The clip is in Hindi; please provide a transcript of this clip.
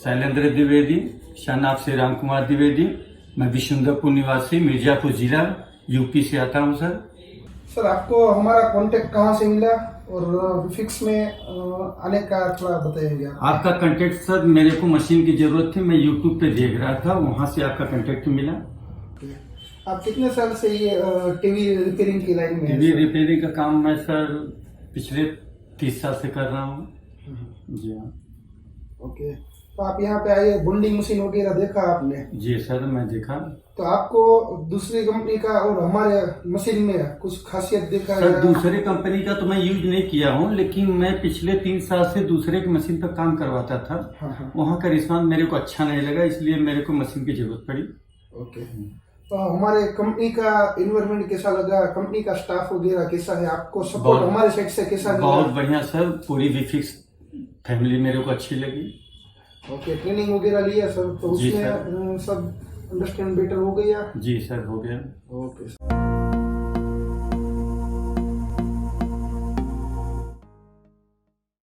शैलेंद्र द्विवेदी, शनाब से राम कुमार द्विवेदी। मैं विशुंदरपुर निवासी, मिर्जापुर जिला, यूपी से आता हूँ सर। सर आपको हमारा कांटेक्ट कहाँ से मिला और फिक्स में आने का थोड़ा बताइएगा। आपका कांटेक्ट सर, मेरे को मशीन की जरूरत थी, मैं यूट्यूब पे देख रहा था, वहाँ से आपका कांटेक्ट मिला। आप कितने साल से ये टीवी रिपेयरिंग की लाइन में हैं? टीवी रिपेयरिंग का काम मैं सर पिछले 30 साल से कर रहा हूँ। जी हाँ। ओके, तो आप यहाँ पे आए, बॉन्डिंग मशीन वगैरह देखा आपने? जी सर, मैं देखा। तो आपको दूसरी कंपनी का और हमारे मशीन में कुछ खासियत देखा? सर दूसरे कंपनी का तो मैं यूज नहीं किया हूँ, लेकिन मैं पिछले 3 साल से दूसरे की मशीन पर काम करवाता था। हाँ। वहाँ का रिस्पॉन्स मेरे को अच्छा नहीं लगा, इसलिए मेरे को मशीन की जरूरत पड़ी। ओके, तो हमारे कंपनी का इन्वायरमेंट कैसा लगा, कंपनी का स्टाफ वगैरह कैसा है, आपको सपोर्ट हमारे साइड से कैसा मिला? बहुत बढ़िया सर, पूरी वीफिक्स फैमिली मेरे को अच्छी लगी। ओके, ट्रेनिंग वगैरह लिया सर, तो जी उसमें सब अंडरस्टैंड बेटर हो गया? जी सर, हो गया। Okay sir.